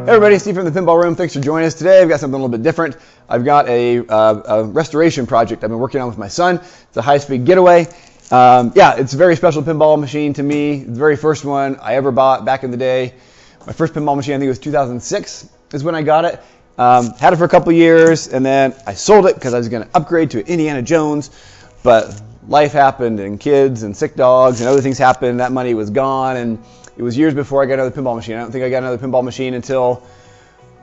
Hey everybody, Steve from the Pinball Room. Thanks for joining us today. I've got something a little bit different. I've got a restoration project I've been working on with my son. It's a high-speed Getaway. Yeah, it's a very special pinball machine to me. The very first one I ever bought back in the day. My first pinball machine, I think it was 2006, is when I got it. Had it for a couple years, and then I sold it because I was going to upgrade to Indiana Jones, but life happened, and kids and sick dogs and other things happened. That money was gone, and it was years before I got another pinball machine. I don't think I got another pinball machine until,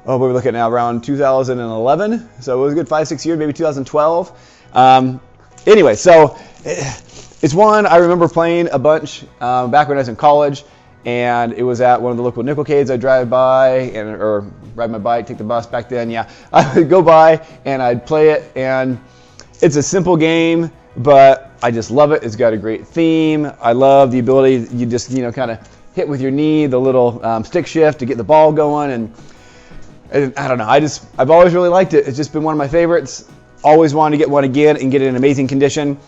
what we're looking at now, around 2011. So it was a good 5-6 years, maybe 2012. Anyway, so it's one I remember playing a bunch back when I was in college, and it was at one of the local nickelcades I'd drive by, or ride my bike, take the bus back then. Yeah, I would go by and I'd play it, and it's a simple game, but I just love it. It's got a great theme. I love the ability, you just, kind of hit with your knee, the little stick shift to get the ball going, and I don't know, I've always really liked it. It's just been one of my favorites. Always wanted to get one again and get it in amazing condition.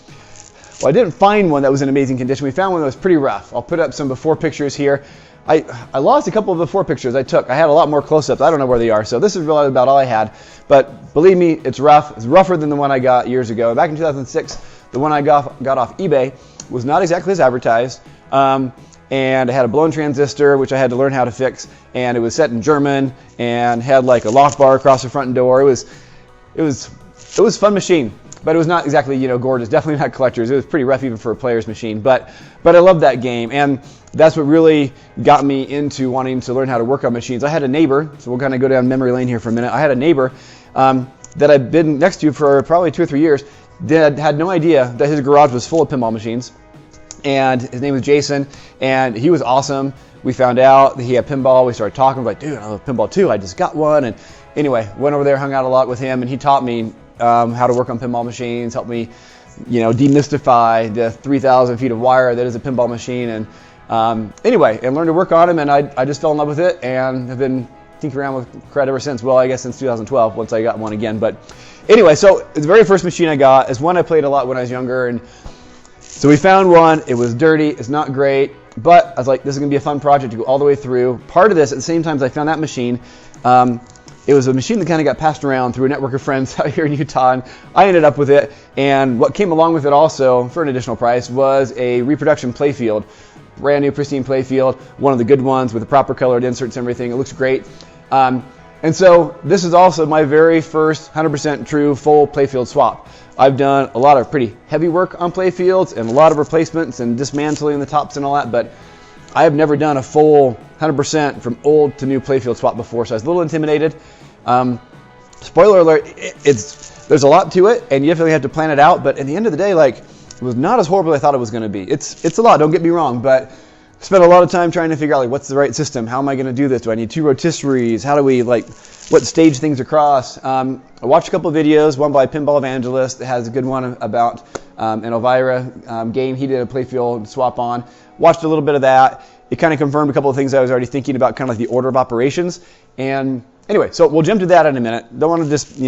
Well, I didn't find one that was in amazing condition. We found one that was pretty rough. I'll put up some before pictures here. I lost a couple of before pictures I took. I had a lot more close-ups. I don't know where they are, so this is really about all I had. But believe me, it's rough. It's rougher than the one I got years ago. Back in 2006, the one I got off eBay was not exactly as advertised. And it had a blown transistor, which I had to learn how to fix, and it was set in German and had like a lock bar across the front door. It was a fun machine, but it was not exactly gorgeous. Definitely not collector's. It was pretty rough even for a player's machine, but I loved that game, and that's what really got me into wanting to learn how to work on machines. I had a neighbor, so we'll kind of go down memory lane here for a minute. I had a neighbor that I'd been next to for probably 2 or 3 years. That had no idea that his garage was full of pinball machines. And his name was Jason, and he was awesome. We found out that he had pinball. We started talking. We're like, dude, I love pinball too. I just got one. And anyway, went over there, hung out a lot with him, and he taught me how to work on pinball machines, helped me, demystify the 3,000 feet of wire that is a pinball machine. And anyway, and learned to work on them, and I just fell in love with it, and have been tinkering around with Cred ever since. Well, I guess since 2012, once I got one again. But anyway, so the very first machine I got is one I played a lot when I was younger, and so we found one. It was dirty. It's not great, but I was like, this is going to be a fun project to go all the way through. Part of this, at the same time as I found that machine, it was a machine that kind of got passed around through a network of friends out here in Utah, and I ended up with it. And what came along with it also, for an additional price, was a reproduction playfield. Brand new, pristine playfield, one of the good ones with the proper colored inserts and everything. It looks great. And so this is also my very first 100% true full playfield swap. I've done a lot of pretty heavy work on playfields and a lot of replacements and dismantling the tops and all that, but I have never done a full 100% from old to new playfield swap before, so I was a little intimidated. Spoiler alert, there's a lot to it, and you definitely have to plan it out, but at the end of the day, it was not as horrible as I thought it was going to be. It's a lot, don't get me wrong, but I spent a lot of time trying to figure out what's the right system. How am I going to do this? Do I need 2 rotisseries? How do we what stage things across? I watched a couple of videos, one by Pinball Evangelist that has a good one about an Elvira game he did a playfield swap on. Watched a little bit of that. It kind of confirmed a couple of things I was already thinking about, kind of like the order of operations. And anyway, so we'll jump to that in a minute. Don't want to just,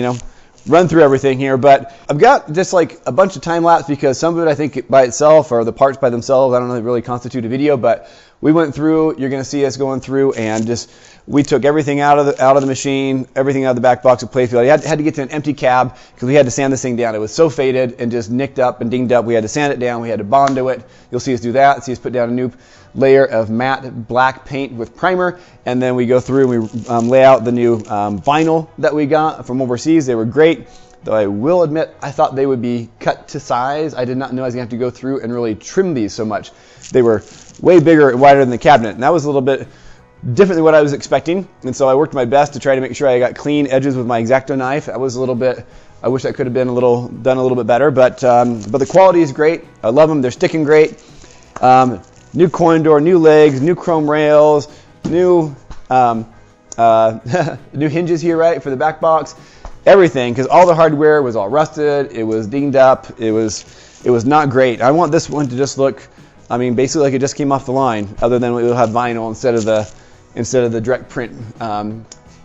run through everything here, but I've got just a bunch of time lapse because some of it I think by itself or the parts by themselves, I don't know if they really constitute a video, but we went through, you're going to see us going through and we took everything out of the machine, everything out of the back box of playfield. I had to get to an empty cab because we had to sand this thing down. It was so faded and just nicked up and dinged up. We had to sand it down. We had to bond to it. You'll see us do that. See us put down a new layer of matte black paint with primer, and then we go through and we lay out the new vinyl that we got from overseas. They were great, though I will admit I thought they would be cut to size. I did not know I was going to have to go through and really trim these so much. They were way bigger and wider than the cabinet, and that was a little bit different than what I was expecting, and so I worked my best to try to make sure I got clean edges with my X-Acto knife. That was a little bit, I wish that could have been done a little bit better, but the quality is great. I love them. They're sticking great. New coin door, new legs, new chrome rails, new new hinges here, right, for the back box. Everything, because all the hardware was all rusted. It was dinged up. It was not great. I want this one to just look, basically like it just came off the line, other than it will have vinyl instead of the direct print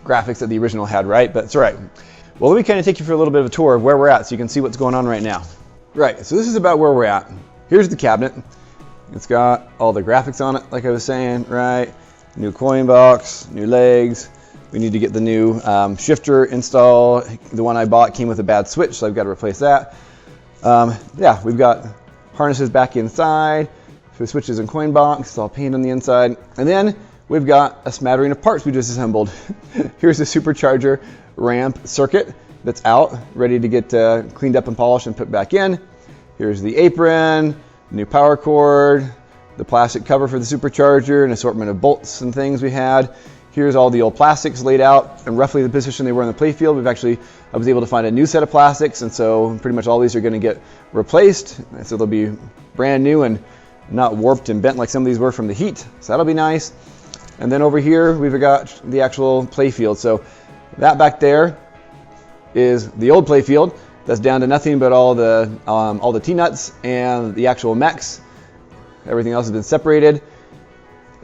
graphics that the original had, right? But it's all right. Well, let me kind of take you for a little bit of a tour of where we're at so you can see what's going on right now. Right, so this is about where we're at. Here's the cabinet. It's got all the graphics on it, like I was saying, right? New coin box, new legs, We need to get the new shifter installed. The one I bought came with a bad switch, so I've got to replace that. Yeah, we've got harnesses back inside for the switches and coin box. It's all paint on the inside. And then we've got a smattering of parts we just assembled. Here's the supercharger ramp circuit that's out, ready to get cleaned up and polished and put back in. Here's the apron, new power cord, the plastic cover for the supercharger, an assortment of bolts and things we had. Here's all the old plastics laid out and roughly the position they were in the playfield. I was able to find a new set of plastics, and so pretty much all these are going to get replaced. So they'll be brand new and not warped and bent like some of these were from the heat. So that'll be nice. And then over here we've got the actual playfield. So that back there is the old playfield. That's down to nothing but all the T-nuts and the actual mechs. Everything else has been separated.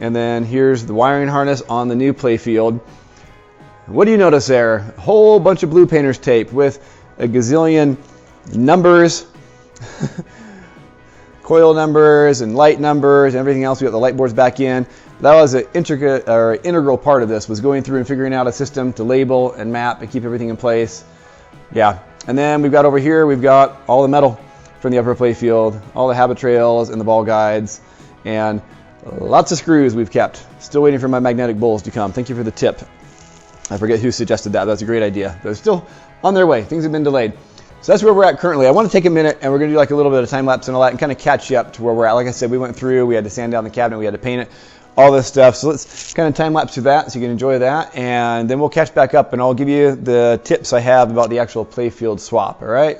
And then here's the wiring harness on the new playfield. What do you notice there? A whole bunch of blue painter's tape with a gazillion numbers, coil numbers and light numbers and everything else. We got the light boards back in. That was an integral part of this, was going through and figuring out a system to label and map and keep everything in place. Yeah. And then we've got over here, we've got all the metal from the upper playfield, all the habit trails and the ball guides, and lots of screws we've kept. Still waiting for my magnetic bowls to come. Thank you for the tip. I forget who suggested that. That's a great idea. They're still on their way. Things have been delayed. So that's where we're at currently. I want to take a minute and we're going to do like a little bit of time lapse and all that and kind of catch you up to where we're at. Like I said, we went through, we had to sand down the cabinet, we had to paint it, all this stuff. So let's kind of time lapse through that so you can enjoy that. And then we'll catch back up and I'll give you the tips I have about the actual playfield swap. All right?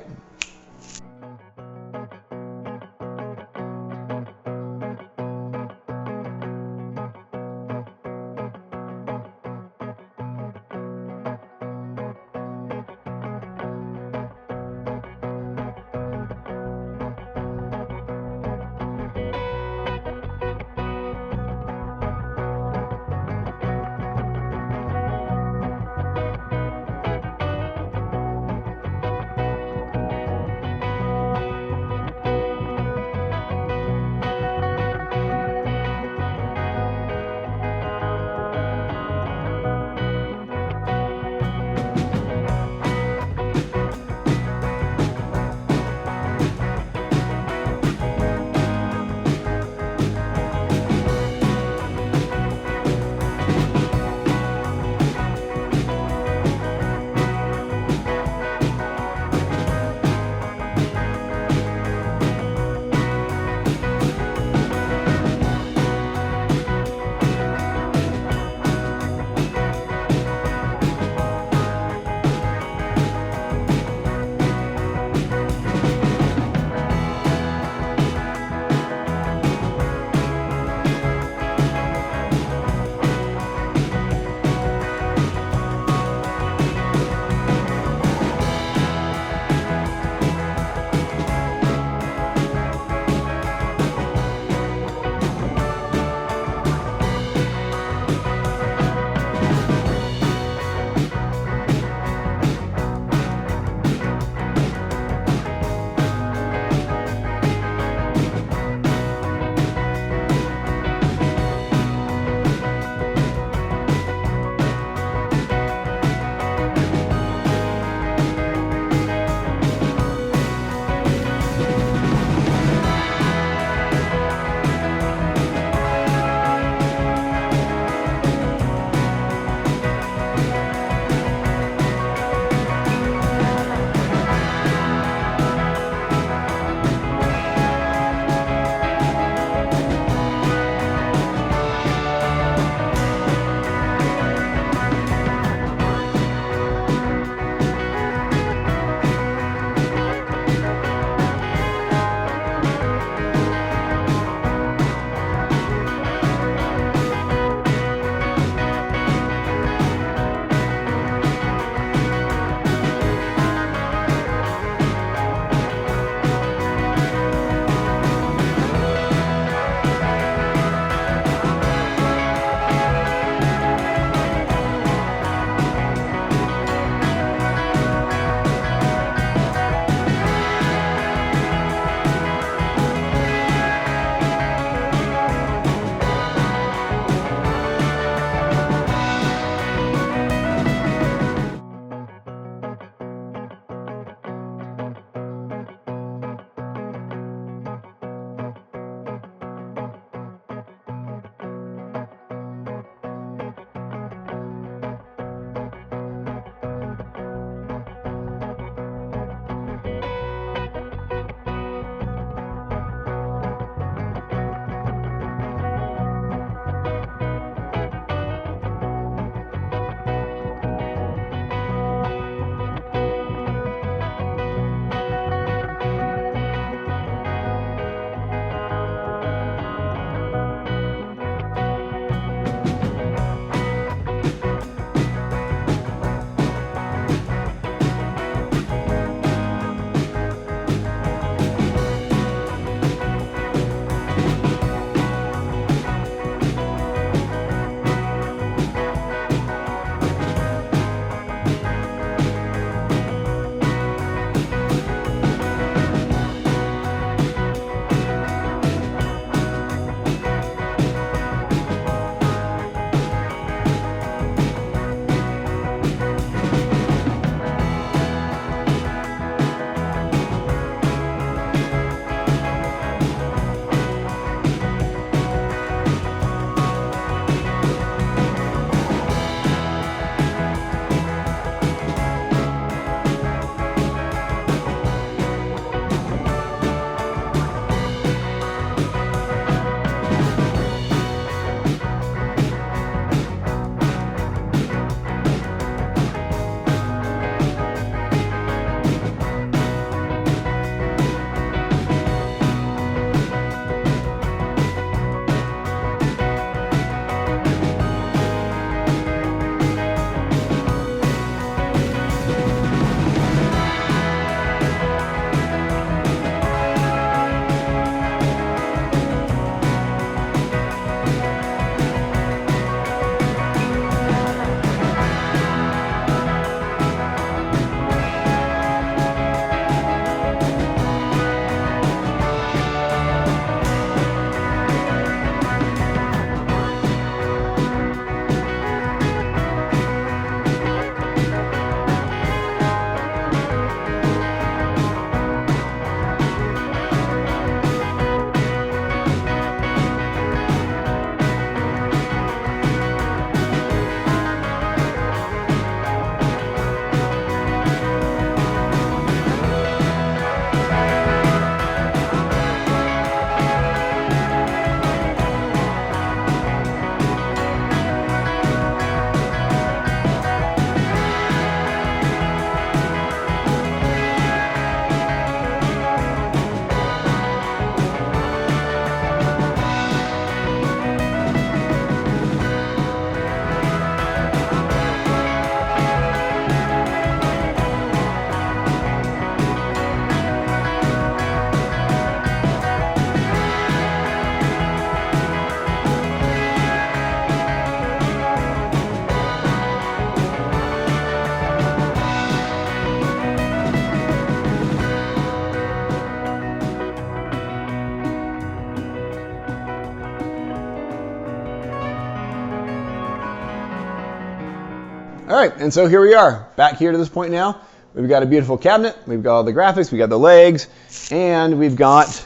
All right, and so here we are, back here to this point now. We've got a beautiful cabinet, we've got all the graphics, we've got the legs, and we've got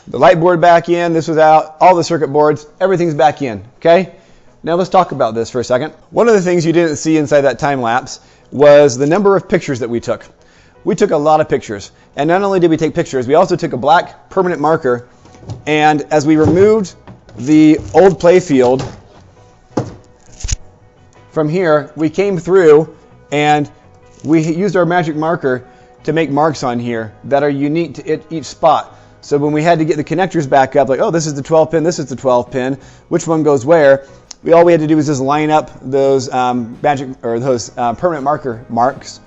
the light board back in. This was out, all the circuit boards, everything's back in, okay? Now let's talk about this for a second. One of the things you didn't see inside that time lapse was the number of pictures that we took. We took a lot of pictures, and not only did we take pictures, we also took a black permanent marker, and as we removed the old playfield from here, we came through and we used our magic marker to make marks on here that are unique to each spot. So when we had to get the connectors back up, like, oh, this is the 12 pin, this is the 12 pin, which one goes where? All we had to do was just line up those permanent marker marks,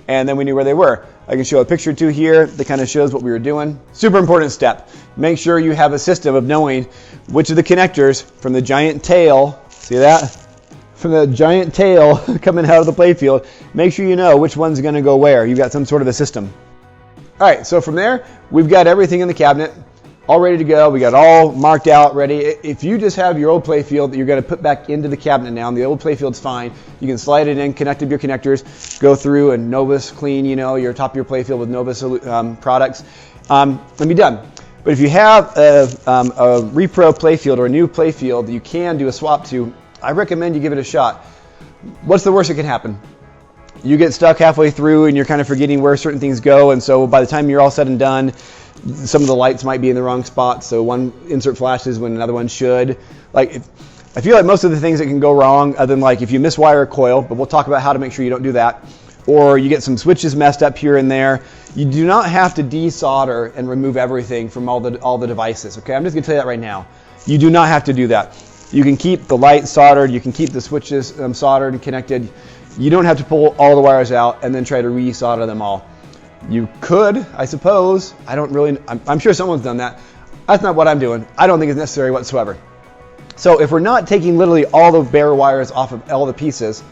and then we knew where they were. I can show a picture or two here that kind of shows what we were doing. Super important step. Make sure you have a system of knowing which of the connectors from the giant tail, see that? From the giant tail coming out of the playfield, make sure you know which one's going to go where. You've got some sort of a system. All right, so from there, we've got everything in the cabinet, all ready to go. We got it all marked out, ready. If you just have your old playfield that you're going to put back into the cabinet now, and the old playfield's fine, you can slide it in, connect up your connectors, go through and Novus clean, your top of your playfield with Novus products, and be done. But if you have a repro playfield or a new playfield that you can do a swap to, I recommend you give it a shot. What's the worst that can happen? You get stuck halfway through and you're kind of forgetting where certain things go, and so by the time you're all said and done, some of the lights might be in the wrong spot, so one insert flashes when another one should. I feel like most of the things that can go wrong, other than like if you miswire a coil, but we'll talk about how to make sure you don't do that, or you get some switches messed up here and there, you do not have to desolder and remove everything from all the devices, okay? I'm just gonna tell you that right now. You do not have to do that. You can keep the light soldered, you can keep the switches soldered and connected. You don't have to pull all the wires out and then try to re-solder them all. You could, I suppose. I'm sure someone's done that. That's not what I'm doing. I don't think it's necessary whatsoever. So if we're not taking literally all the bare wires off of all the pieces,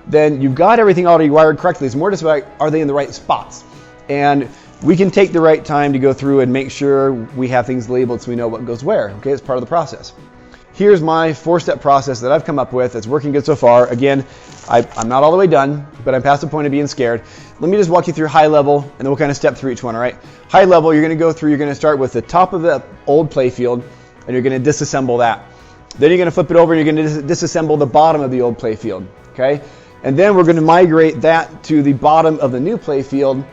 then you've got everything already wired correctly. It's more just about, are they in the right spots? And we can take the right time to go through and make sure we have things labeled so we know what goes where. Okay, it's part of the process. Here's my 4-step process that I've come up with. It's working good so far. Again, I'm not all the way done, but I'm past the point of being scared. Let me just walk you through high level, and then we'll kind of step through each one, all right? High level, you're going to start with the top of the old playfield, and you're going to disassemble that. Then you're going to flip it over, and you're going to disassemble the bottom of the old playfield, okay? And then we're going to migrate that to the bottom of the new playfield,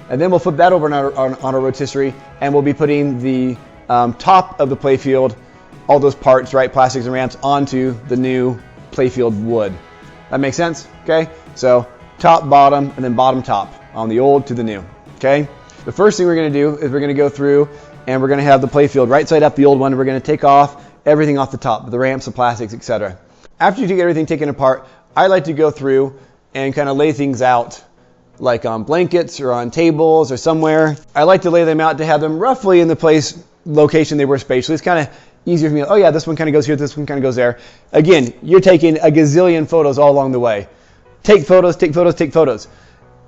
and then we'll flip that over on a rotisserie, and we'll be putting the top of the playfield, all those parts, right, plastics and ramps, onto the new playfield wood. That makes sense? Okay? So top, bottom, and then bottom, top on the old to the new. Okay? The first thing we're going to do is we're going to go through and we're going to have the playfield right side up, the old one, and we're going to take off everything off the top, the ramps, the plastics, etc. After you get everything taken apart, I like to go through and kind of lay things out like on blankets or on tables or somewhere. I like to lay them out to have them roughly in the location they were spatially. It's kind of easier for me. Oh yeah, this one kind of goes here, this one kind of goes there. Again, you're taking a gazillion photos all along the way. Take photos, take photos, take photos.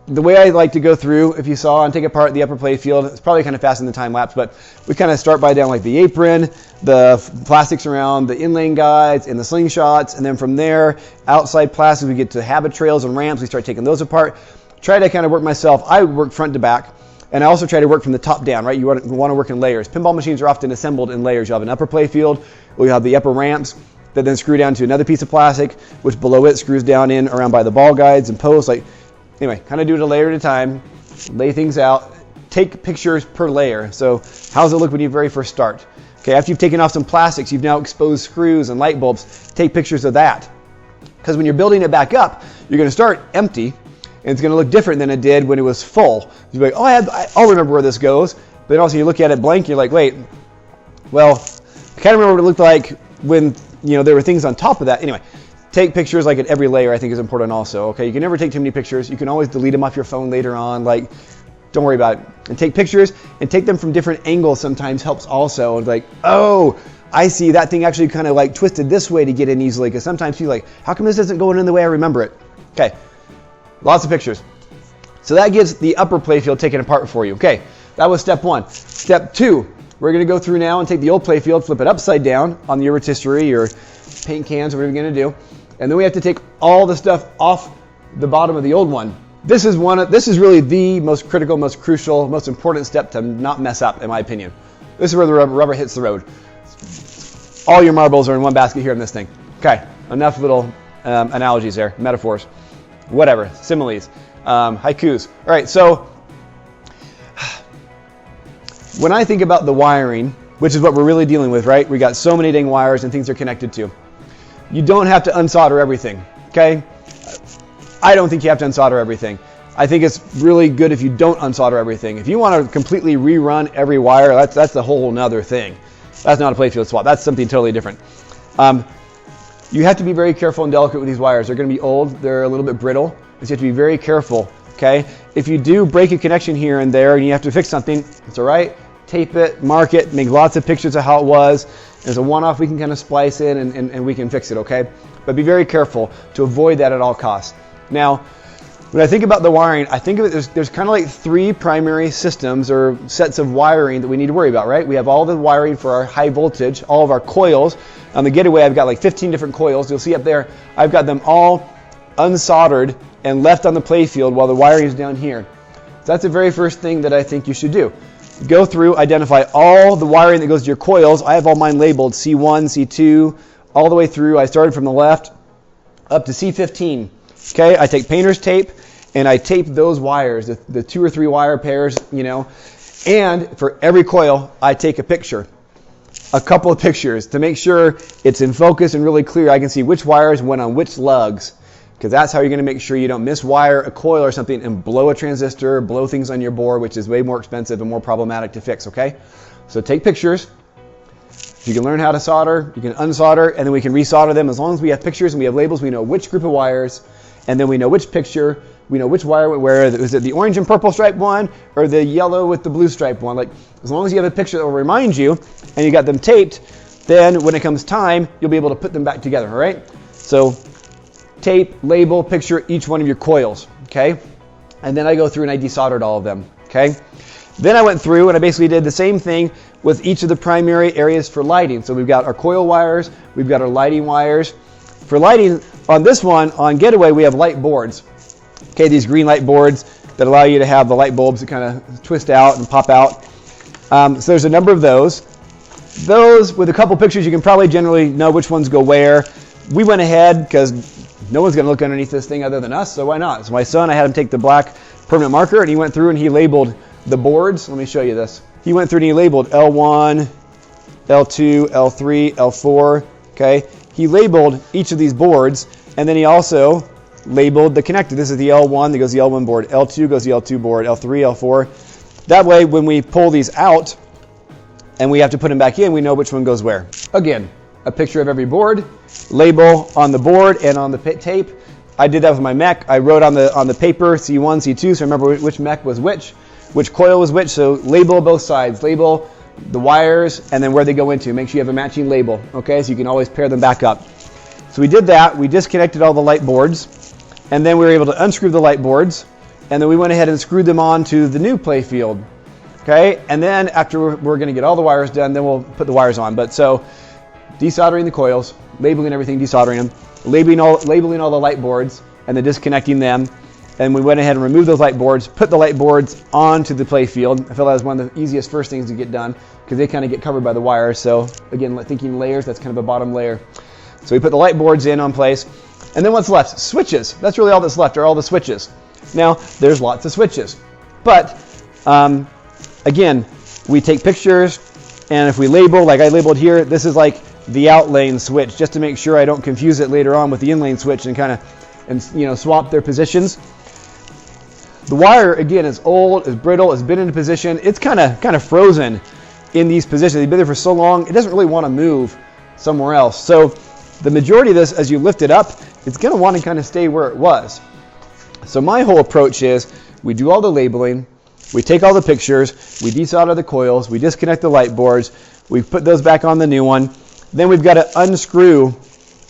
The way I like to go through, if you saw and take apart the upper playfield, it's probably kind of fast in the time lapse, but we kind of start by down like the apron, the plastics around the inlaying guides and the slingshots, and then from there, outside plastics, we get to habit trails and ramps. We start taking those apart. Try to kind of work myself. I work front to back. And I also try to work from the top down, right? You want to work in layers. Pinball machines are often assembled in layers. You have an upper playfield, where you have the upper ramps that then screw down to another piece of plastic, which below it screws down in around by the ball guides and posts. Anyway, kind of do it a layer at a time, lay things out, take pictures per layer. So how does it look when you very first start? Okay, after you've taken off some plastics, you've now exposed screws and light bulbs, take pictures of that. Because when you're building it back up, you're going to start empty, and it's going to look different than it did when it was full. You'll be like, oh, I'll remember where this goes. But then also you look at it blank, you're like, wait, well, I kind of remember what it looked like when there were things on top of that. Anyway, take pictures like at every layer I think is important also. Okay, you can never take too many pictures. You can always delete them off your phone later on. Don't worry about it. And take pictures and take them from different angles sometimes helps also. It's like, oh, I see that thing actually kind of twisted this way to get in easily, because sometimes you're like, how come this isn't going in the way I remember it? Okay. Lots of pictures. So that gets the upper playfield taken apart for you. Okay, that was step 1. Step 2, we're going to go through now and take the old playfield, flip it upside down on the rotisserie or paint cans, whatever you're going to do. And then we have to take all the stuff off the bottom of the old one. This is really the most critical, most crucial, most important step to not mess up, in my opinion. This is where the rubber hits the road. All your marbles are in one basket here in this thing. Okay, enough little analogies there, metaphors, whatever, similes, haikus. All right, so when I think about the wiring, which is what we're really dealing with, right? We got so many dang wires and things are connected to. You don't have to unsolder everything, okay? I don't think you have to unsolder everything. I think it's really good if you don't unsolder everything. If you want to completely rerun every wire, that's a whole nother thing. That's not a playfield swap. That's something totally different. You have to be very careful and delicate with these wires. They're going to be old. They're a little bit brittle. So you have to be very careful, okay? If you do break a connection here and there and you have to fix something, it's all right. Tape it, mark it, make lots of pictures of how it was. There's a one-off we can kind of splice in and we can fix it, okay? But be very careful to avoid that at all costs. Now, when I think about the wiring, I think of it, there's kind of like three primary systems or sets of wiring that we need to worry about, right? We have all the wiring for our high voltage, all of our coils. On the Getaway, I've got like 15 different coils. You'll see up there, I've got them all unsoldered and left on the playfield while the wiring is down here. So that's the very first thing that I think you should do. Go through, identify all the wiring that goes to your coils. I have all mine labeled C1, C2, all the way through. I started from the left up to C15. Okay, I take painter's tape and I tape those wires, the 2 or 3 wire pairs, you know, and for every coil, I take a picture, a couple of pictures to make sure it's in focus and really clear. I can see which wires went on which lugs, because that's how you're going to make sure you don't miswire a coil or something and blow a transistor, blow things on your board, which is way more expensive and more problematic to fix, okay? So take pictures. If you can learn how to solder, you can unsolder, and then we can resolder them. As long as we have pictures and we have labels, we know which group of wires, and then we know which picture, we know which wire went where. Was it the orange and purple striped one or the yellow with the blue striped one? Like, as long as you have a picture that will remind you and you got them taped, then when it comes time, you'll be able to put them back together, all right? So tape, label, picture each one of your coils, okay? And then I go through and I desoldered all of them, okay? Then I went through and I basically did the same thing with each of the primary areas for lighting. So we've got our coil wires, we've got our lighting wires. For lighting, on this one, on Getaway, we have light boards. Okay, these green light boards that allow you to have the light bulbs that kind of twist out and pop out. So there's a number of those. Those, with a couple pictures, you can probably generally know which ones go where. We went ahead, because no one's going to look underneath this thing other than us, so why not? So my son, I had him take the black permanent marker, and he went through and he labeled the boards. Let me show you this. He went through and he labeled L1, L2, L3, L4, okay? He labeled each of these boards, and then he also labeled the connector. This is the L1 that goes to the L1 board, L2 goes to the L2 board, L3, L4. That way, when we pull these out and we have to put them back in, we know which one goes where. Again, a picture of every board, label on the board and on the tape. I did that with my mech. I wrote on the paper C1, C2, so remember which mech was which coil was which. So label both sides, label the wires, and then where they go into. Make sure you have a matching label, okay? So you can always pair them back up. So we did that. We disconnected all the light boards, and then we were able to unscrew the light boards, and then we went ahead and screwed them on to the new playfield, okay? And then after we're going to get all the wires done, then we'll put the wires on. But so desoldering the coils, labeling everything, desoldering them, labeling all the light boards, and then disconnecting them. And we went ahead and removed those light boards, put the light boards onto the playfield. I feel that was one of the easiest first things to get done because they kind of get covered by the wires. So again, thinking layers, that's kind of a bottom layer. So we put the light boards in on place. And then what's left? Switches. That's really all that's left are all the switches. Now, there's lots of switches. But again, we take pictures, and if we label, like I labeled here, this is like the out lane switch, just to make sure I don't confuse it later on with the in lane switch and kind of swap their positions. The wire, again, is old, is brittle, has been in a position. It's kind of frozen in these positions. They've been there for so long, it doesn't really want to move somewhere else. So the majority of this, as you lift it up, it's going to want to kind of stay where it was. So my whole approach is we do all the labeling, we take all the pictures, we desolder the coils, we disconnect the light boards, we put those back on the new one. Then we've got to unscrew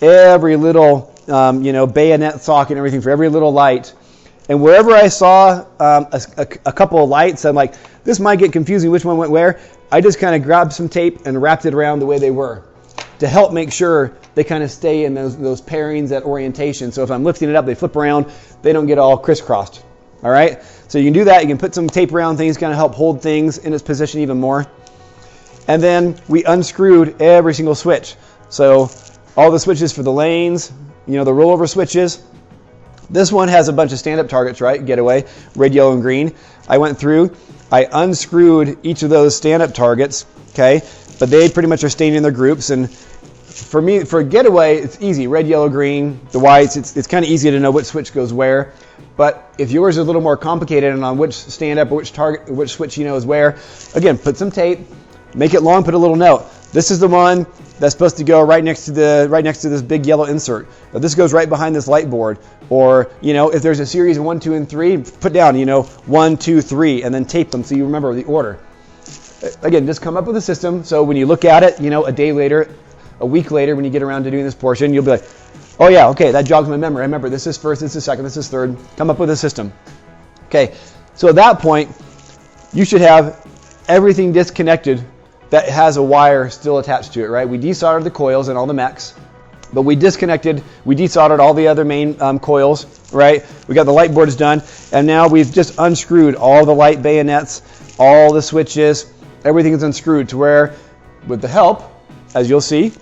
every little bayonet socket and everything for every little light. And wherever I saw a couple of lights, I'm like, this might get confusing which one went where. I just kind of grabbed some tape and wrapped it around the way they were. to help make sure they kind of stay in those pairings, that orientation. So if I'm lifting it up, they flip around, they don't get all crisscrossed. All right? So you can do that. You can put some tape around things, kind of help hold things in its position even more. And then we unscrewed every single switch. So all the switches for the lanes, the rollover switches. This one has a bunch of stand-up targets, right? Getaway, red, yellow, and green. I went through, I unscrewed each of those stand-up targets, okay? But they pretty much are staying in their groups. And for me, for Getaway, it's easy. Red, yellow, green, the whites. It's kind of easy to know which switch goes where. But if yours is a little more complicated and on which stand-up or which target, which switch is where, again, put some tape, make it long, put a little note. This is the one that's supposed to go right next to this big yellow insert. Or this goes right behind this light board. Or, if there's a series of 1, 2, and 3, put down, 1, 2, 3, and then tape them so you remember the order. Again, just come up with a system. So when you look at it, a day later, a week later, when you get around to doing this portion, you'll be like, oh yeah, okay, that jogs my memory. I remember this is first, this is second, this is third. Come up with a system. Okay, so at that point, you should have everything disconnected that has a wire still attached to it, right? We desoldered the coils and all the mechs, but we desoldered all the other main coils, right? We got the light boards done, and now we've just unscrewed all the light bayonets, all the switches, everything is unscrewed to where, with the help, as you'll see,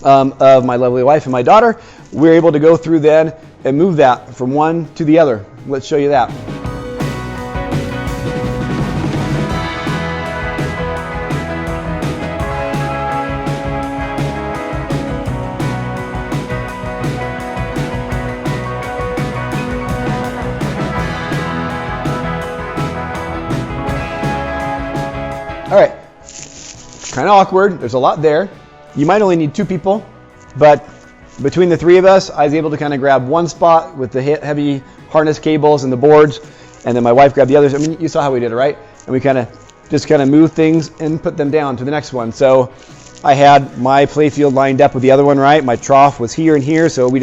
of my lovely wife and my daughter, we're able to go through then and move that from one to the other. Let's show you that. All right, kind of awkward. There's a lot there. You might only need 2 people, but between the 3 of us, I was able to kind of grab one spot with the heavy harness cables and the boards, and then my wife grabbed the others. I mean, you saw how we did it, right? And we kind of moved things and put them down to the next one. So I had my playfield lined up with the other one, right? My trough was here and here, so we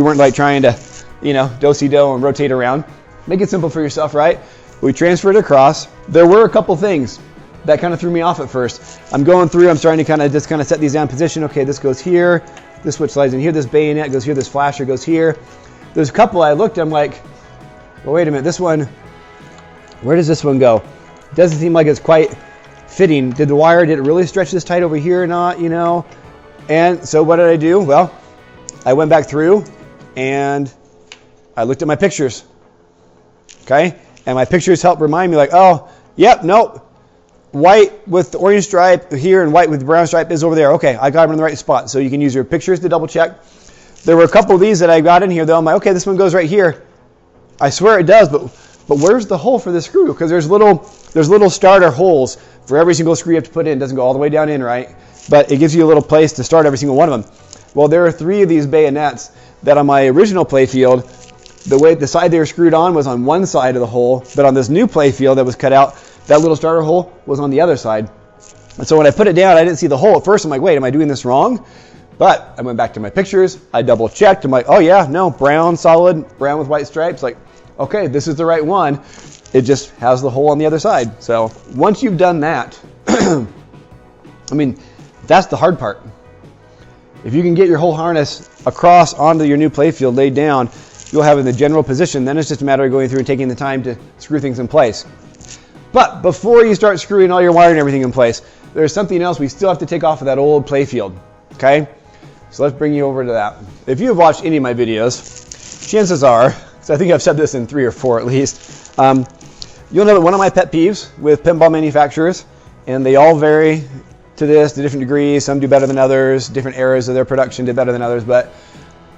weren't like trying to, do-si-do and rotate around. Make it simple for yourself, right? We transferred across. There were a couple things that kind of threw me off at first. I'm going through, I'm starting to kind of set these down in position. Okay, this goes here, this switch slides in here, this bayonet goes here, this flasher goes here. There's a couple I looked, I'm like, well, wait a minute, this one, where does this one go? It doesn't seem like it's quite fitting. Did it really stretch this tight over here or not, And so what did I do? Well, I went back through and I looked at my pictures, okay? And my pictures helped remind me like, oh, yep, nope. White with the orange stripe here and white with the brown stripe is over there. Okay, I got them in the right spot. So you can use your pictures to double check. There were a couple of these that I got in here though. I'm like, okay, this one goes right here. I swear it does, but where's the hole for the screw? Because there's little starter holes for every single screw you have to put in. It doesn't go all the way down in, right? But it gives you a little place to start every single one of them. Well, there are 3 of these bayonets that on my original playfield, the side they were screwed on was on one side of the hole, but on this new playfield that was cut out, that little starter hole was on the other side. And so when I put it down, I didn't see the hole at first. I'm like, wait, am I doing this wrong? But I went back to my pictures. I double checked. I'm like, oh yeah, no, brown, solid, brown with white stripes. Like, okay, this is the right one. It just has the hole on the other side. So once you've done that, I mean, that's the hard part. If you can get your whole harness across onto your new playfield laid down, you'll have it in the general position. Then it's just a matter of going through and taking the time to screw things in place. But before you start screwing all your wiring and everything in place, there's something else we still have to take off of that old playfield, okay? So let's bring you over to that. If you have watched any of my videos, chances are, so I think I've said this in 3 or 4 at least, you'll know that one of my pet peeves with pinball manufacturers, and they all vary to different degrees, some do better than others, different eras of their production did better than others, but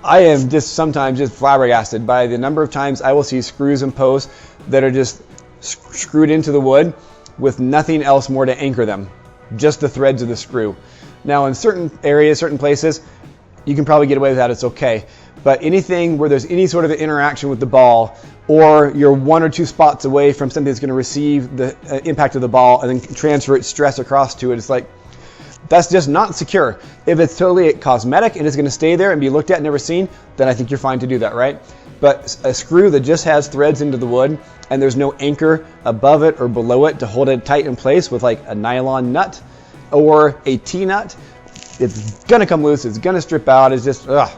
I am sometimes just flabbergasted by the number of times I will see screws and posts that are just screwed into the wood with nothing else more to anchor them, just the threads of the screw. Now in certain areas, certain places, you can probably get away with that, it's okay. But anything where there's any sort of interaction with the ball, or you're 1 or 2 spots away from something that's going to receive the impact of the ball and then transfer its stress across to it, it's like, that's just not secure. If it's totally cosmetic and it's going to stay there and be looked at and never seen, then I think you're fine to do that, right? But a screw that just has threads into the wood and there's no anchor above it or below it to hold it tight in place with like a nylon nut or a T-nut, It's gonna come loose, it's gonna strip out, it's just, ugh.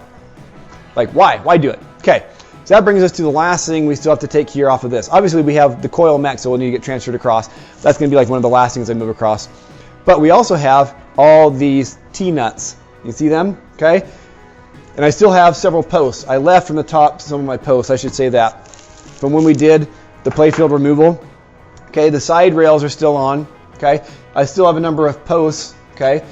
Like, why do it? Okay, so that brings us to the last thing we still have to take here off of this. Obviously we have the coil mech, so we'll need to get transferred across. That's gonna be like one of the last things I move across. But we also have all these T-nuts. You see them, okay? And I still have several posts. I left from the top some of my posts, I should say that, from when we did the playfield removal. Okay, the side rails are still on, okay? I still have a number of posts, okay?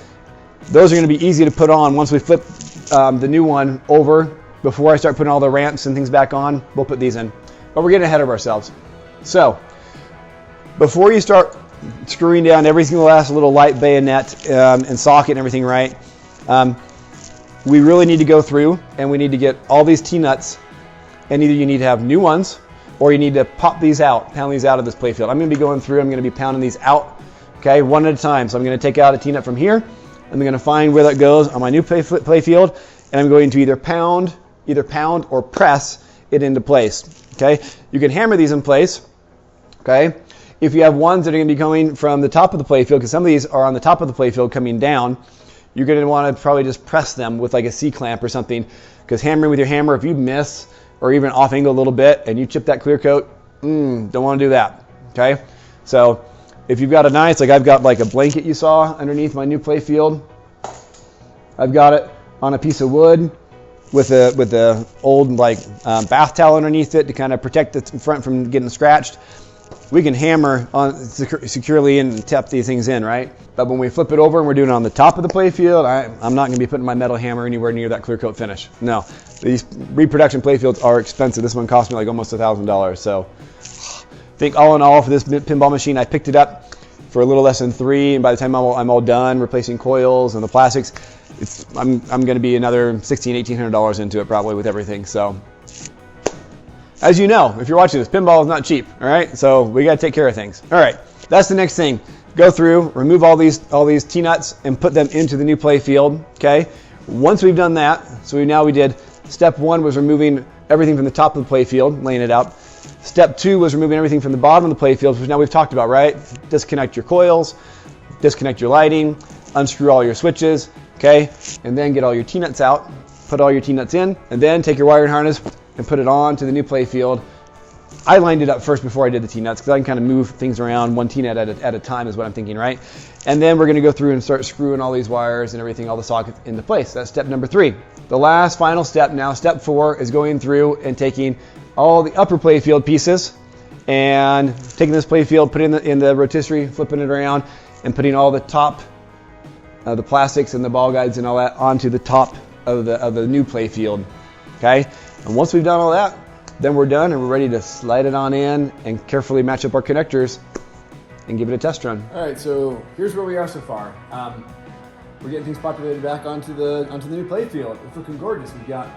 Those are gonna be easy to put on once we flip the new one over. Before I start putting all the ramps and things back on, we'll put these in. But we're getting ahead of ourselves. So, before you start screwing down every single last little light bayonet and socket and everything right, we really need to go through and we need to get all these T-nuts, and either you need to have new ones or you need to pop these out, pound these out of this playfield. I'm going to be going through, I'm going to be pounding these out, okay, one at a time. So I'm going to take out a T-nut from here, I'm going to find where that goes on my new playfield, and I'm going to either pound or press it into place, okay? You can hammer these in place, okay? If you have ones that are going to be coming from the top of the playfield, because some of these are on the top of the playfield coming down, you're going to want to probably just press them with like a C-clamp or something, because hammering with your hammer, if you miss or even off angle a little bit and you chip that clear coat, don't want to do that, okay? So if you've got a nice, like I've got like a blanket you saw underneath my new playfield, I've got it on a piece of wood with a old like bath towel underneath it to kind of protect the front from getting scratched. We can hammer on securely and tap these things in, right? But when we flip it over and we're doing it on the top of the playfield, I'm not going to be putting my metal hammer anywhere near that clear coat finish. No, these reproduction playfields are expensive. This one cost me like almost $1,000. So I think all in all for this pinball machine, I picked it up for a little less than $3, and by the time I'm all done replacing coils and the plastics, I'm going to be another $1,600, $1,800 into it probably with everything. So, as you know, if you're watching this, pinball is not cheap. All right, so we got to take care of things. All right, that's the next thing. Go through, remove all these T-nuts, and put them into the new playfield. Okay. Once we've done that, so we did step 1 was removing everything from the top of the playfield, laying it out. Step 2 was removing everything from the bottom of the playfield, which now we've talked about, right? Disconnect your coils, disconnect your lighting, unscrew all your switches. Okay, and then get all your T-nuts out, put all your T-nuts in, and then take your wiring harness and put it on to the new playfield. I lined it up first before I did the T-nuts because I can kind of move things around one T-nut at a time is what I'm thinking, right? And then we're going to go through and start screwing all these wires and everything, all the sockets into place. That's step number 3. The last final step now, step 4, is going through and taking all the upper playfield pieces and taking this playfield, putting it in the rotisserie, flipping it around, and putting all the top the plastics and the ball guides and all that onto the top of the new playfield, okay? And once we've done all that, then we're done and we're ready to slide it on in and carefully match up our connectors and give it a test run. All right, so here's where we are so far. We're getting things populated back onto the new playfield. It's looking gorgeous. We've got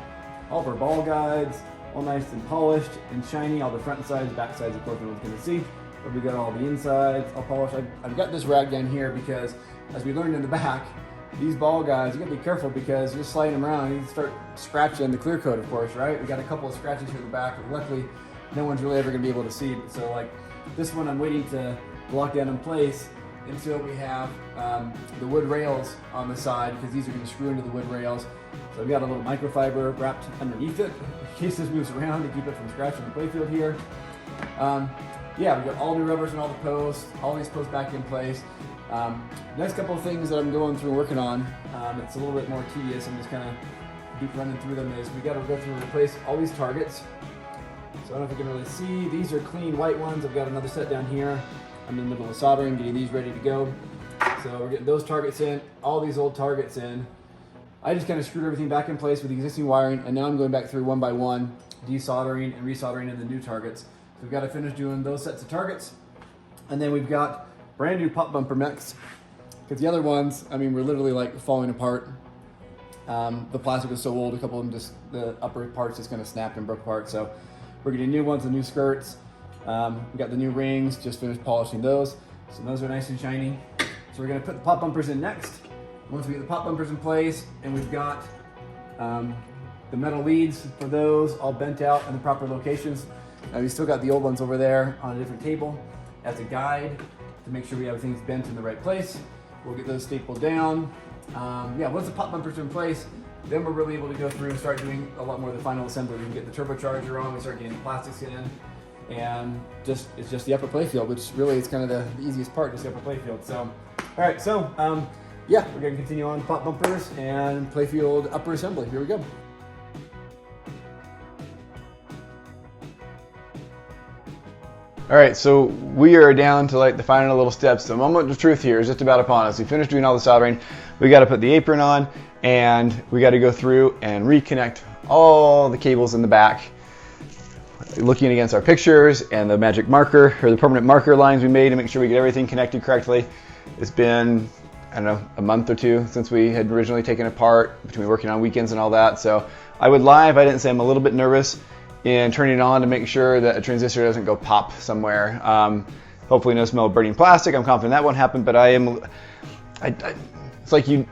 all of our ball guides all nice and polished and shiny. All the front sides, back sides, of course, no one's gonna see. But we got all the insides all polished. I've got this rag down here because, as we learned in the back, these ball guides, you gotta be careful because you're sliding them around, you start scratching the clear coat, of course, right? We got a couple of scratches here in the back, but luckily no one's really ever gonna be able to see. So like this one, I'm waiting to lock down in place until we have the wood rails on the side, because these are gonna screw into the wood rails. So I've got a little microfiber wrapped underneath it in case this moves around to keep it from scratching the playfield here. Yeah, we've got all new rubbers on all the posts, all these posts back in place. Next couple of things that I'm going through and working on, it's a little bit more tedious, I'm just kind of deep running through them, is we got to go through and replace all these targets. So I don't know if you can really see, these are clean white ones. I've got another set down here. I'm in the middle of soldering, getting these ready to go. So we're getting those targets in, all these old targets in. I just kind of screwed everything back in place with the existing wiring, and now I'm going back through one by one, desoldering and resoldering in the new targets. So we've got to finish doing those sets of targets. And then we've got brand new pop bumper mechs, because the other ones, I mean, we're literally like falling apart. The plastic was so old, a couple of them just, the upper parts just kind of snapped and broke apart. So we're getting new ones, the new skirts. We got the new rings, just finished polishing those. So those are nice and shiny. So we're gonna put the pop bumpers in next. Once we get the pop bumpers in place, and we've got the metal leads for those all bent out in the proper locations. Now we still got the old ones over there on a different table as a guide to make sure we have things bent in the right place. We'll get those stapled down, yeah, once the pop bumpers are in place, then we're really able to go through and start doing a lot more of the final assembly. We can get the turbocharger on, we start getting the plastics in, and it's just the upper playfield, which really is kind of the easiest part, just the upper playfield. So, all right, so yeah, we're gonna continue on pop bumpers and playfield upper assembly. Here we go. All right, so we are down to like the final little steps. The moment of truth here is just about upon us. We finished doing all the soldering. We got to put the apron on, and we got to go through and reconnect all the cables in the back. Looking against our pictures and the magic marker or the permanent marker lines we made to make sure we get everything connected correctly. It's been, I don't know, a month or two since we had originally taken it apart, between working on weekends and all that. So I would lie if I didn't say I'm a little bit nervous in turning it on to make sure that a transistor doesn't go pop somewhere. Hopefully no smell of burning plastic. I'm confident that won't happen, but it's like you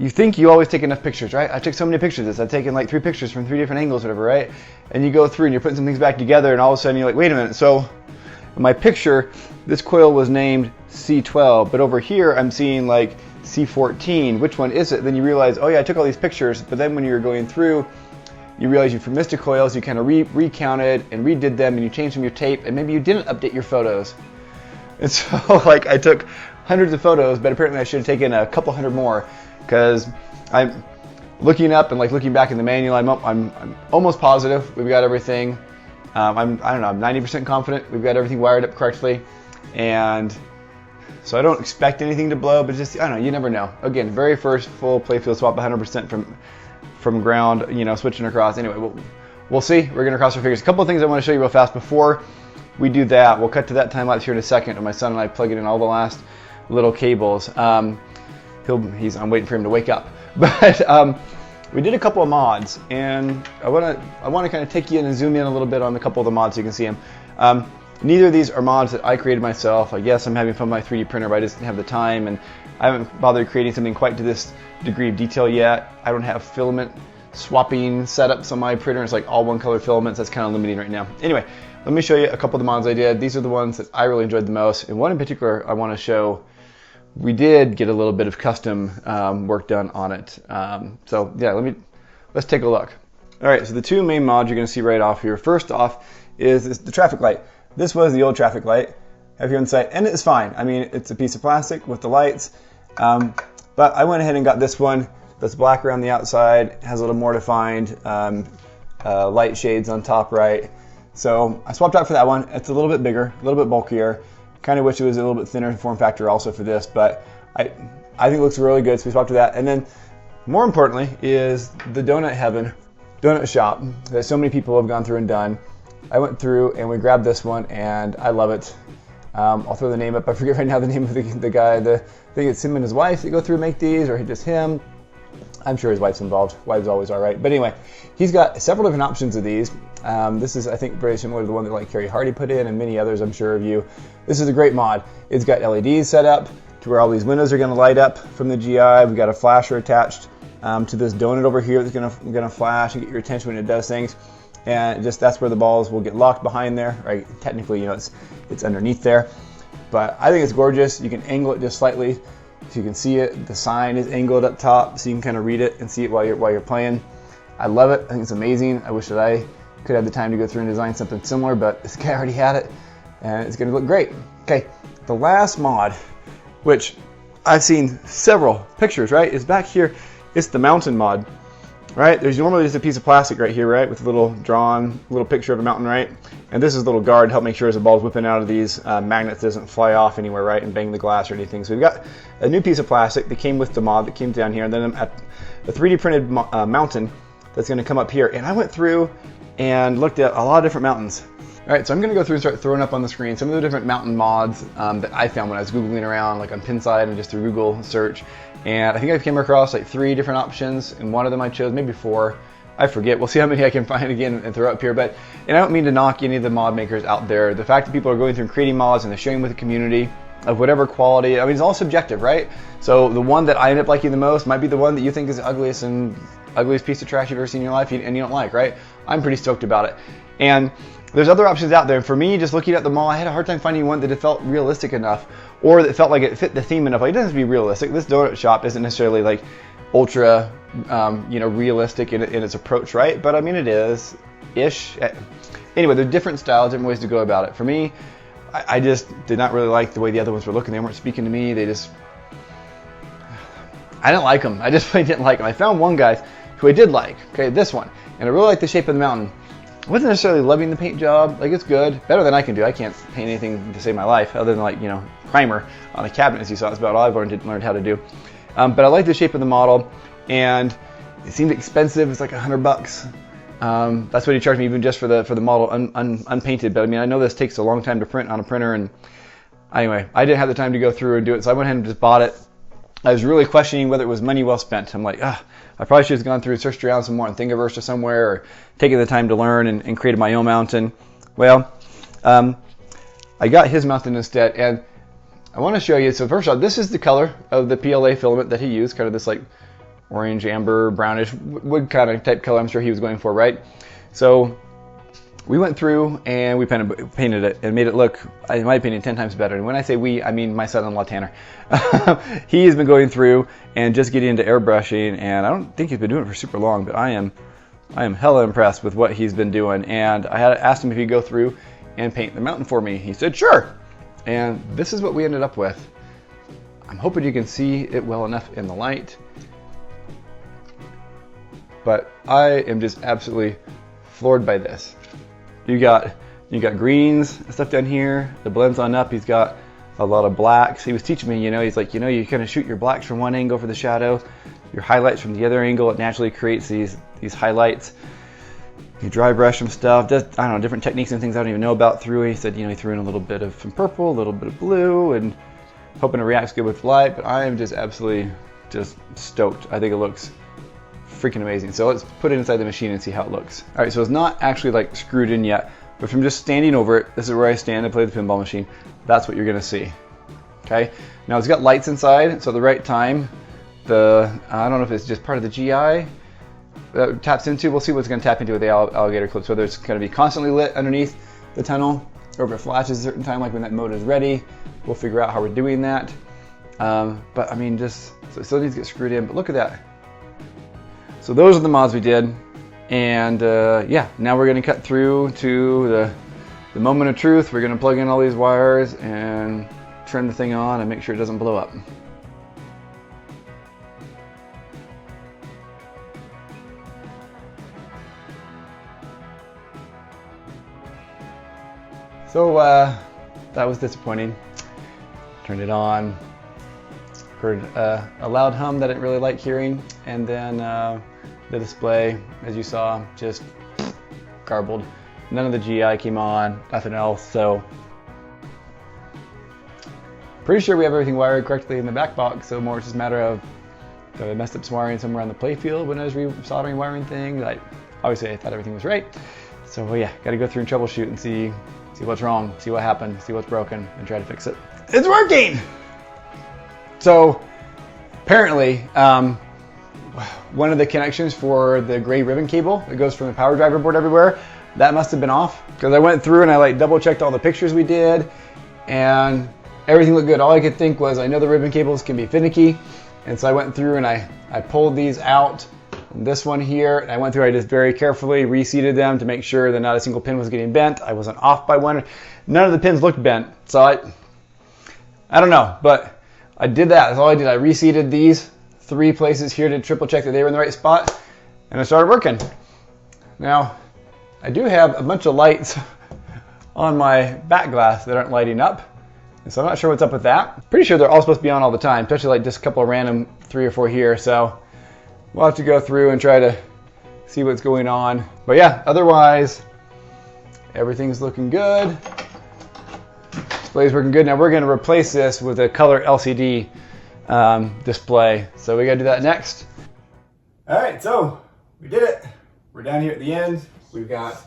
think you always take enough pictures, right? I took so many pictures of this. I've taken like 3 pictures from 3 different angles, whatever, right? And you go through and you're putting some things back together, and all of a sudden you're like, wait a minute. So in my picture, this coil was named C12, but over here I'm seeing like C14. Which one is it? Then you realize, oh yeah, I took all these pictures, but then when you're going through, you realize you missed a coil, so you kind of recounted and redid them, and you changed some of your tape, and maybe you didn't update your photos. And so like I took hundreds of photos, but apparently I should have taken a couple hundred more, because I'm looking up and like looking back in the manual, I'm almost positive we've got everything. I don't know, I'm 90% confident we've got everything wired up correctly, and so I don't expect anything to blow, but just, I don't know, you never know. Again, very first full playfield swap, 100% from ground, you know, switching across. Anyway, we'll see. We're gonna cross our fingers. A couple of things I want to show you real fast before we do that. We'll cut to that time lapse here in a second, and my son and I plug in all the last little cables. I'm waiting for him to wake up. But we did a couple of mods, and I want to kind of take you in and zoom in a little bit on a couple of the mods so you can see them. Neither of these are mods that I created myself. I guess I'm having fun with my 3D printer, but I just didn't have the time, and I haven't bothered creating something quite to this degree of detail yet. I don't have filament swapping setups on my printer. It's like all one color filaments. That's kind of limiting right now. Anyway, let me show you a couple of the mods I did. These are the ones that I really enjoyed the most, and one in particular I want to show. We did get a little bit of custom work done on it. So yeah, let's take a look. All right, so the 2 main mods you're going to see right off here. First off is the traffic light. This was the old traffic light. Have here on site, and it's fine. I mean, it's a piece of plastic with the lights, but I went ahead and got this one that's black around the outside, has a little more defined light shades on top right. So I swapped out for that one. It's a little bit bigger, a little bit bulkier. Kind of wish it was a little bit thinner form factor also for this, but I think it looks really good, so we swapped to that. And then more importantly is the donut heaven donut shop that so many people have gone through and done. I went through and we grabbed this one, and I love it. I'll throw the name up. I forget right now the name of the guy. I think it's him and his wife that go through and make these, or just him. I'm sure his wife's involved. Wives always are, right? But anyway, he's got several different options of these. This is, I think, very similar to the one that like Carrie Hardy put in, and many others, I'm sure, of you. This is a great mod. It's got LEDs set up to where all these windows are going to light up from the GI. We've got a flasher attached to this donut over here that's going to flash and get your attention when it does things. And just that's where the balls will get locked behind there, right? Technically, you know, it's underneath there. But I think it's gorgeous. You can angle it just slightly so you can see it. The sign is angled up top so you can kind of read it and see it while you're playing. I love it. I think it's amazing. I wish that I could have the time to go through and design something similar, but this guy already had it, and it's going to look great. Okay, the last mod, which I've seen several pictures, right, is back here. It's the mountain mod. Right, there's normally just a piece of plastic right here, right, with a little picture of a mountain, right? And this is a little guard to help make sure as the ball's whipping out of these magnets doesn't fly off anywhere, right, and bang the glass or anything. So we've got a new piece of plastic that came with the mod that came down here, and then a 3D printed mountain that's going to come up here. And I went through and looked at a lot of different mountains. All right, so I'm going to go through and start throwing up on the screen some of the different mountain mods that I found when I was Googling around, like on Pinside and just through Google search. And I think I came across like 3 different options, and one of them I chose, maybe 4. I forget. We'll see how many I can find again and throw up here. But, and I don't mean to knock any of the mod makers out there. The fact that people are going through and creating mods and they're sharing with the community of whatever quality, I mean, it's all subjective, right? So the one that I end up liking the most might be the one that you think is the ugliest piece of trash you've ever seen in your life and you don't like, right? I'm pretty stoked about it. And There's other options out there. For me, just looking at them all, I had a hard time finding one that it felt realistic enough, or that felt like it fit the theme enough. Like, it doesn't have to be realistic. This donut shop isn't necessarily like ultra, realistic in its approach, right? But I mean, it is ish. Anyway, there are different styles, different ways to go about it. For me, I just did not really like the way the other ones were looking. They weren't speaking to me. I didn't like them. I just really didn't like them. I found one guy who I did like. Okay, this one, and I really like the shape of the mountain. I wasn't necessarily loving the paint job. Like, it's good, better than I can do. I can't paint anything to save my life other than, like, primer on the cabinet, as you saw. That's about all I've learned how to do. But I like the shape of the model, and it seemed expensive. It's like $100. That's what he charged me, even just for the model unpainted. But I mean, I know this takes a long time to print on a printer, and anyway, I didn't have the time to go through and do it, so I went ahead and just bought it. I was really questioning whether it was money well spent. I'm like, I probably should have gone through and searched around some more on Thingiverse or somewhere, or taken the time to learn and created my own mountain. Well, I got his mountain instead, and I want to show you. So first off, this is the color of the PLA filament that he used, kind of this like orange, amber, brownish, wood kind of type color I'm sure he was going for, right? So we went through and we painted it and made it look, in my opinion, 10 times better. And when I say we, I mean my son-in-law Tanner. He has been going through and just getting into airbrushing, and I don't think he's been doing it for super long, but I am hella impressed with what he's been doing. And I had asked him if he'd go through and paint the mountain for me. He said, sure. And this is what we ended up with. I'm hoping you can see it well enough in the light, but I am just absolutely floored by this. You got greens and stuff down here. The blends on up. He's got a lot of blacks. He was teaching me, he's like, you kind of shoot your blacks from one angle for the shadow, your highlights from the other angle. It naturally creates these highlights. You dry brush some stuff. Just, I don't know, different techniques and things I don't even know about through. He said, he threw in a little bit of some purple, a little bit of blue, and hoping it reacts good with light. But I am just absolutely just stoked. I think it looks freaking amazing. So let's put it inside the machine and see how it looks. All right, so it's not actually like screwed in yet, but from just standing over it, this is where I stand and play the pinball machine. That's what you're gonna see. Okay, now it's got lights inside, so at the right time, I don't know if it's just part of the GI that it taps into. We'll see what's gonna tap into with the alligator clips, whether it's gonna be constantly lit underneath the tunnel, or if it flashes a certain time, like when that mode is ready. We'll figure out how we're doing that. But I mean, so it still needs to get screwed in, but look at that. So those are the mods we did, and yeah, now we're gonna cut through to the moment of truth. We're gonna plug in all these wires and turn the thing on and make sure it doesn't blow up. So that was disappointing. Turned it on, heard a loud hum that I didn't really like hearing, and then the display, as you saw, just garbled. None of the GI came on, nothing else. So pretty sure we have everything wired correctly in the back box, so more it's just a matter of I messed up some wiring somewhere on the playfield when I was re-soldering wiring things. Obviously I thought everything was right. So yeah, gotta go through and troubleshoot and see what's wrong, see what happened, see what's broken, and try to fix it. It's working! So apparently, one of the connections for the gray ribbon cable that goes from the power driver board everywhere, that must have been off, because I went through and I double checked all the pictures we did, and everything looked good. All I could think was, I know the ribbon cables can be finicky, and so I went through and I pulled these out. And this one here, and I went through, I just very carefully reseated them to make sure that not a single pin was getting bent. I wasn't off by one. None of the pins looked bent, so I don't know, but I did that. That's all I did. I reseated these 3 places here to triple check that they were in the right spot, and it started working. Now, I do have a bunch of lights on my back glass that aren't lighting up, and so I'm not sure what's up with that. Pretty sure they're all supposed to be on all the time, especially just a couple of random 3 or 4 here, so we'll have to go through and try to see what's going on. But yeah, otherwise, everything's looking good. Display's working good. Now we're gonna replace this with a color LCD display. So we gotta do that next. All right, so we did it. We're down here at the end. We've got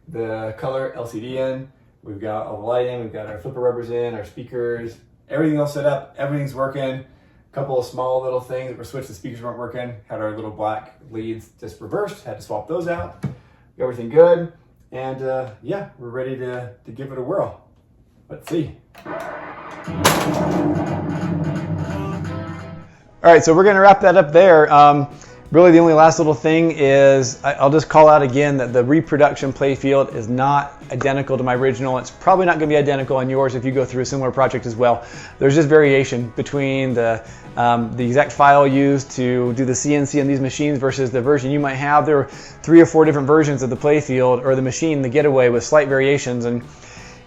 the color LCD in. We've got all the lighting. We've got our flipper rubbers in, our speakers, everything all set up. Everything's working. A couple of small little things that were switched. The speakers weren't working. Had our little black leads just reversed. Had to swap those out. Got everything good. And yeah, we're ready to give it a whirl. Let's see. All right, so we're going to wrap that up there. Really, the only last little thing is I'll just call out again that the reproduction playfield is not identical to my original. It's probably not going to be identical on yours if you go through a similar project as well. There's just variation between the exact file used to do the CNC on these machines versus the version you might have. There are 3 or 4 different versions of the playfield or the machine, the Getaway, with slight variations. And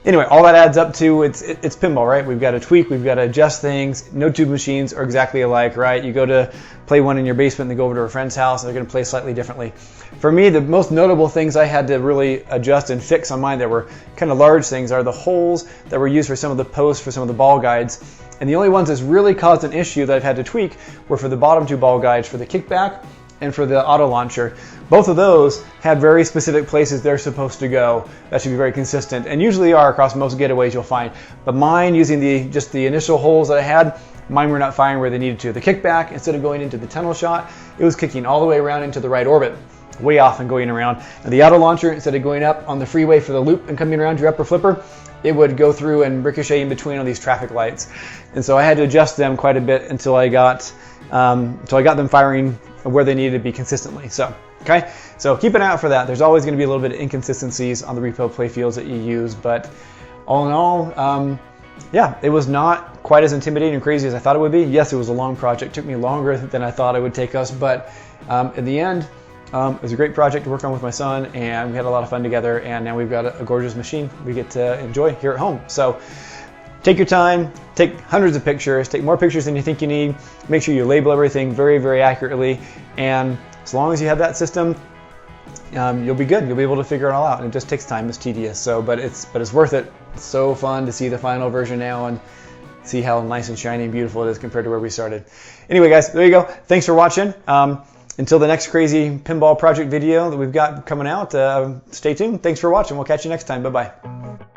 anyway, all that adds up to it's pinball, right? We've got to tweak, we've got to adjust things. No two machines are exactly alike, right? You go to play one in your basement and then go over to a friend's house, and they're going to play slightly differently. For me, the most notable things I had to really adjust and fix on mine that were kind of large things are the holes that were used for some of the posts for some of the ball guides. And the only ones that's really caused an issue that I've had to tweak were for the bottom 2 ball guides, for the kickback and for the auto launcher. Both of those have very specific places they're supposed to go. That should be very consistent, and usually are across most Getaways you'll find. But mine, using just the initial holes that I had, mine were not firing where they needed to. The kickback, instead of going into the tunnel shot, it was kicking all the way around into the right orbit, way off and going around. And the auto launcher, instead of going up on the freeway for the loop and coming around your upper flipper, it would go through and ricochet in between all these traffic lights. And so I had to adjust them quite a bit until I got them firing where they needed to be consistently. Okay, so keep an eye out for that. There's always going to be a little bit of inconsistencies on the repo playfields that you use, but all in all, yeah, it was not quite as intimidating and crazy as I thought it would be. Yes, it was a long project. It took me longer than I thought it would take us, but in the end, it was a great project to work on with my son, and we had a lot of fun together, and now we've got a gorgeous machine we get to enjoy here at home. So take your time, take hundreds of pictures, take more pictures than you think you need, make sure you label everything very, very accurately, and as long as you have that system, you'll be good. You'll be able to figure it all out, and it just takes time. It's tedious, but it's worth it. It's so fun to see the final version now and see how nice and shiny and beautiful it is compared to where we started. Anyway, guys, there you go. Thanks for watching. Until the next crazy pinball project video that we've got coming out, stay tuned. Thanks for watching. We'll catch you next time. Bye-bye.